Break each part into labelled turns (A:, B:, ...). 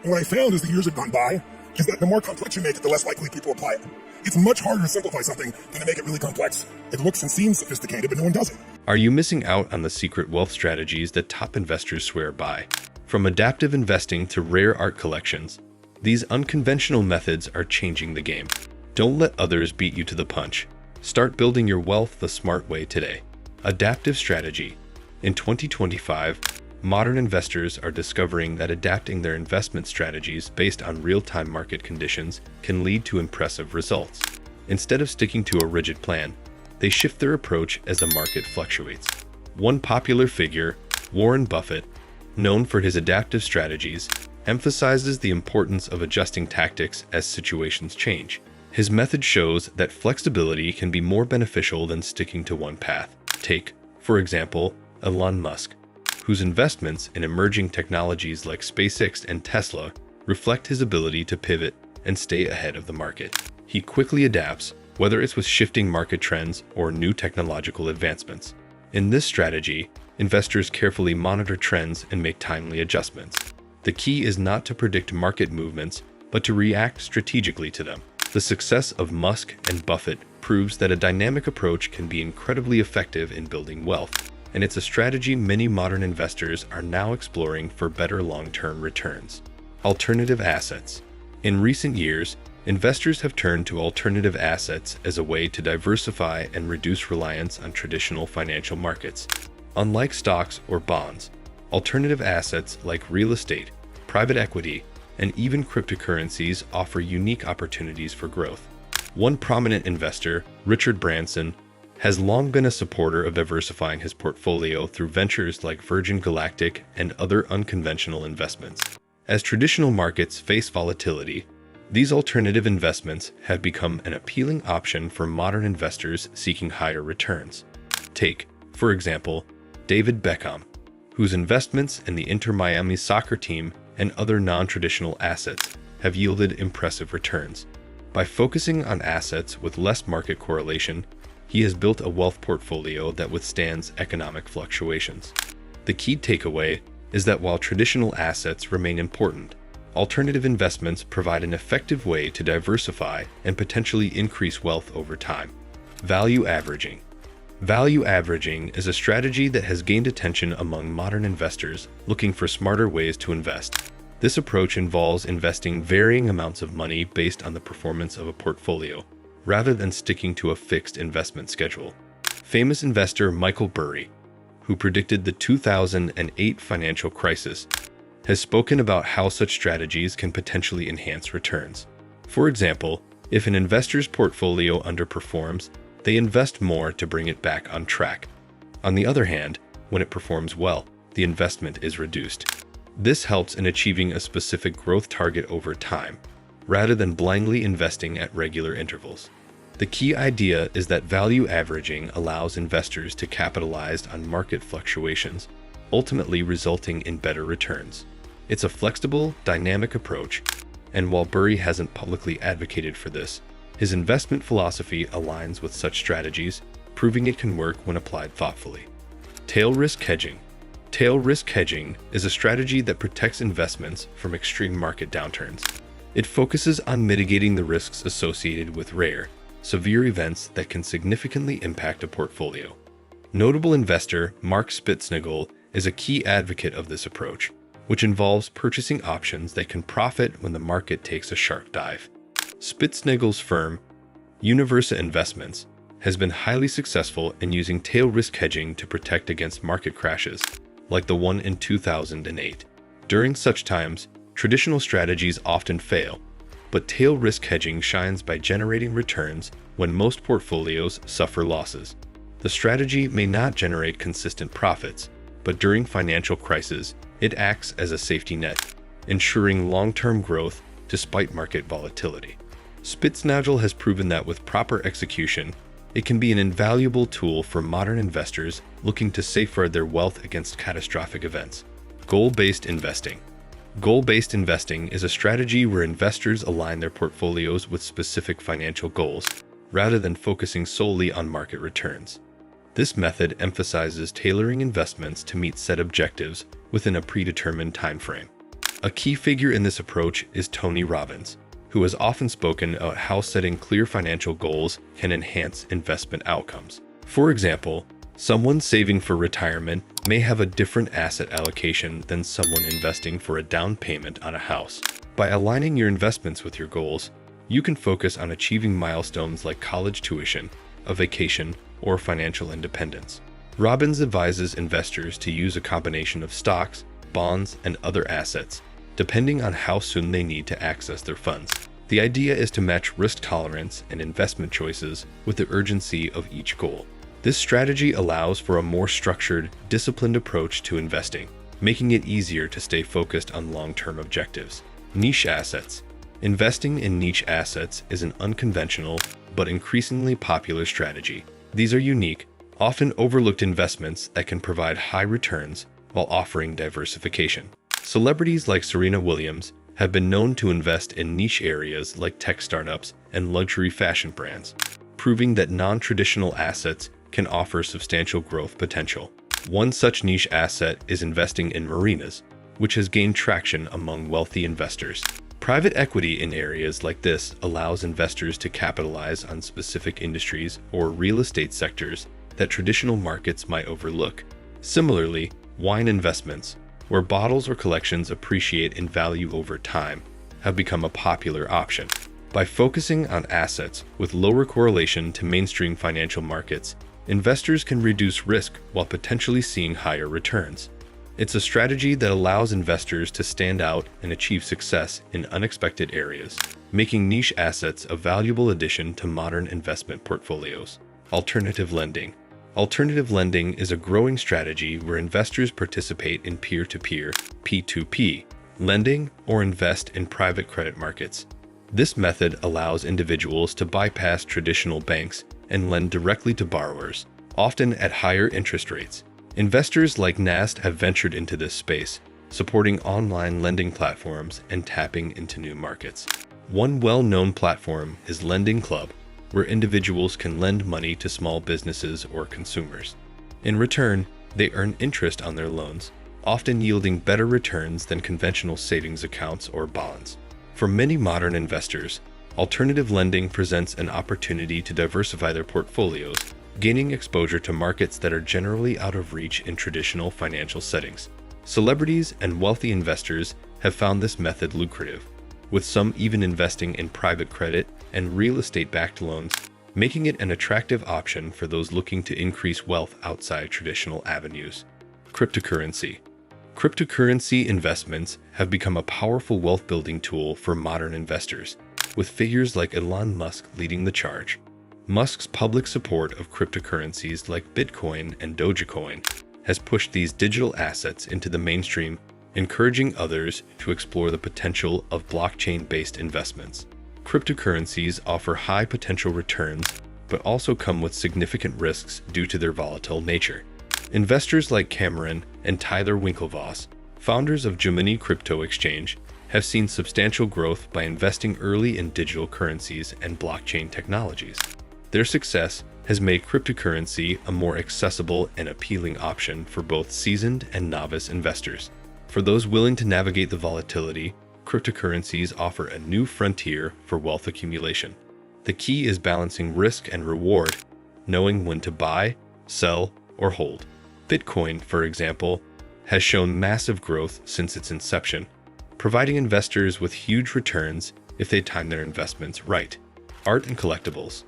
A: And what I found as the years have gone by is that the more complex you make it, the less likely people apply it. It's much harder to simplify something than to make it really complex. It looks and seems sophisticated, but no one does it.
B: Are you missing out on the secret wealth strategies that top investors swear by? From adaptive investing to rare art collections, these unconventional methods are changing the game. Don't let others beat you to the punch. Start building your wealth the smart way today. Adaptive strategy. In 2025, modern investors are discovering that adapting their investment strategies based on real-time market conditions can lead to impressive results. Instead of sticking to a rigid plan, they shift their approach as the market fluctuates. One popular figure, Warren Buffett, known for his adaptive strategies, emphasizes the importance of adjusting tactics as situations change. His method shows that flexibility can be more beneficial than sticking to one path. Take, for example, Elon Musk, whose investments in emerging technologies like SpaceX and Tesla reflect his ability to pivot and stay ahead of the market. He quickly adapts, whether it's with shifting market trends or new technological advancements. In this strategy, investors carefully monitor trends and make timely adjustments. The key is not to predict market movements, but to react strategically to them. The success of Musk and Buffett proves that a dynamic approach can be incredibly effective in building wealth, and it's a strategy many modern investors are now exploring for better long-term returns. Alternative assets. In recent years, investors have turned to alternative assets as a way to diversify and reduce reliance on traditional financial markets. Unlike stocks or bonds, alternative assets like real estate, private equity, and even cryptocurrencies offer unique opportunities for growth. One prominent investor, Richard Branson, has long been a supporter of diversifying his portfolio through ventures like Virgin Galactic and other unconventional investments. As traditional markets face volatility, these alternative investments have become an appealing option for modern investors seeking higher returns. Take, for example, David Beckham, whose investments in the Inter Miami soccer team and other non-traditional assets have yielded impressive returns. By focusing on assets with less market correlation, he has built a wealth portfolio that withstands economic fluctuations. The key takeaway is that while traditional assets remain important, alternative investments provide an effective way to diversify and potentially increase wealth over time. Value averaging. Value averaging is a strategy that has gained attention among modern investors looking for smarter ways to invest. This approach involves investing varying amounts of money based on the performance of a portfolio, rather than sticking to a fixed investment schedule. Famous investor Michael Burry, who predicted the 2008 financial crisis, has spoken about how such strategies can potentially enhance returns. For example, if an investor's portfolio underperforms, they invest more to bring it back on track. On the other hand, when it performs well, the investment is reduced. This helps in achieving a specific growth target over time, rather than blindly investing at regular intervals. The key idea is that value averaging allows investors to capitalize on market fluctuations, ultimately resulting in better returns. It's a flexible, dynamic approach, and while Burry hasn't publicly advocated for this, his investment philosophy aligns with such strategies, proving it can work when applied thoughtfully. Tail risk hedging. Tail risk hedging is a strategy that protects investments from extreme market downturns. It focuses on mitigating the risks associated with rare, severe events that can significantly impact a portfolio. Notable investor Mark Spitznagel is a key advocate of this approach, which involves purchasing options that can profit when the market takes a sharp dive. Spitznagel's firm, Universa Investments, has been highly successful in using tail risk hedging to protect against market crashes, like the one in 2008. During such times, traditional strategies often fail, but tail risk hedging shines by generating returns when most portfolios suffer losses. The strategy may not generate consistent profits, but during financial crises, it acts as a safety net, ensuring long-term growth despite market volatility. Spitznagel has proven that with proper execution, it can be an invaluable tool for modern investors looking to safeguard their wealth against catastrophic events. Goal-based investing. Goal-based investing is a strategy where investors align their portfolios with specific financial goals, rather than focusing solely on market returns. This method emphasizes tailoring investments to meet set objectives within a predetermined time frame. A key figure in this approach is Tony Robbins, who has often spoken about how setting clear financial goals can enhance investment outcomes. For example, someone saving for retirement may have a different asset allocation than someone investing for a down payment on a house. By aligning your investments with your goals, you can focus on achieving milestones like college tuition, a vacation, or financial independence. Robbins advises investors to use a combination of stocks, bonds, and other assets, depending on how soon they need to access their funds. The idea is to match risk tolerance and investment choices with the urgency of each goal. This strategy allows for a more structured, disciplined approach to investing, making it easier to stay focused on long-term objectives. Niche assets. Investing in niche assets is an unconventional but increasingly popular strategy. These are unique, often overlooked investments that can provide high returns while offering diversification. Celebrities like Serena Williams have been known to invest in niche areas like tech startups and luxury fashion brands, proving that non-traditional assets can offer substantial growth potential. One such niche asset is investing in marinas, which has gained traction among wealthy investors. Private equity in areas like this allows investors to capitalize on specific industries or real estate sectors that traditional markets might overlook. Similarly, wine investments, where bottles or collections appreciate in value over time, have become a popular option. By focusing on assets with lower correlation to mainstream financial markets, investors can reduce risk while potentially seeing higher returns. It's a strategy that allows investors to stand out and achieve success in unexpected areas, making niche assets a valuable addition to modern investment portfolios. Alternative lending. Alternative lending is a growing strategy where investors participate in peer-to-peer (P2P) lending or invest in private credit markets. This method allows individuals to bypass traditional banks and lend directly to borrowers, often at higher interest rates. Investors like NAST have ventured into this space, supporting online lending platforms and tapping into new markets. One well-known platform is Lending Club, where individuals can lend money to small businesses or consumers. In return, they earn interest on their loans, often yielding better returns than conventional savings accounts or bonds. For many modern investors, alternative lending presents an opportunity to diversify their portfolios, gaining exposure to markets that are generally out of reach in traditional financial settings. Celebrities and wealthy investors have found this method lucrative, with some even investing in private credit and real estate-backed loans, making it an attractive option for those looking to increase wealth outside traditional avenues. Cryptocurrency. Cryptocurrency investments have become a powerful wealth-building tool for modern investors, with figures like Elon Musk leading the charge. Musk's public support of cryptocurrencies like Bitcoin and Dogecoin has pushed these digital assets into the mainstream, encouraging others to explore the potential of blockchain-based investments. Cryptocurrencies offer high potential returns, but also come with significant risks due to their volatile nature. Investors like Cameron and Tyler Winklevoss, founders of Gemini Crypto Exchange, have seen substantial growth by investing early in digital currencies and blockchain technologies. Their success has made cryptocurrency a more accessible and appealing option for both seasoned and novice investors. For those willing to navigate the volatility, cryptocurrencies offer a new frontier for wealth accumulation. The key is balancing risk and reward, knowing when to buy, sell, or hold. Bitcoin, for example, has shown massive growth since its inception, providing investors with huge returns if they time their investments right. Art and collectibles.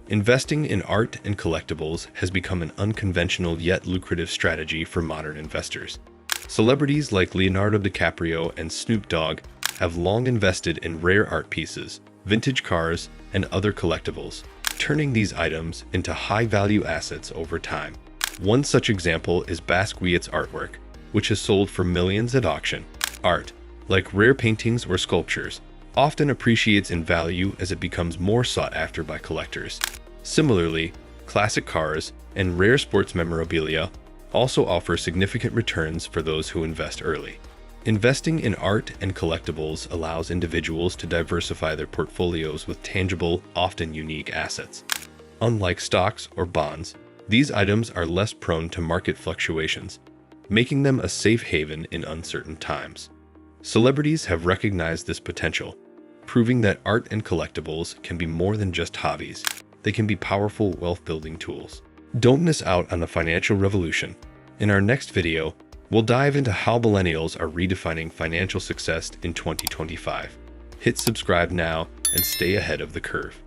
B: Investing in art and collectibles has become an unconventional yet lucrative strategy for modern investors. Celebrities like Leonardo DiCaprio and Snoop Dogg have long invested in rare art pieces, vintage cars, and other collectibles, turning these items into high-value assets over time. One such example is Basquiat's artwork, which has sold for millions at auction. Art, like rare paintings or sculptures, often appreciates in value as it becomes more sought after by collectors. Similarly, classic cars and rare sports memorabilia also offer significant returns for those who invest early. Investing in art and collectibles allows individuals to diversify their portfolios with tangible, often unique assets. Unlike stocks or bonds, these items are less prone to market fluctuations, making them a safe haven in uncertain times. Celebrities have recognized this potential, proving that art and collectibles can be more than just hobbies. They can be powerful wealth-building tools. Don't miss out on the financial revolution. In our next video, we'll dive into how millennials are redefining financial success in 2025. Hit subscribe now and stay ahead of the curve.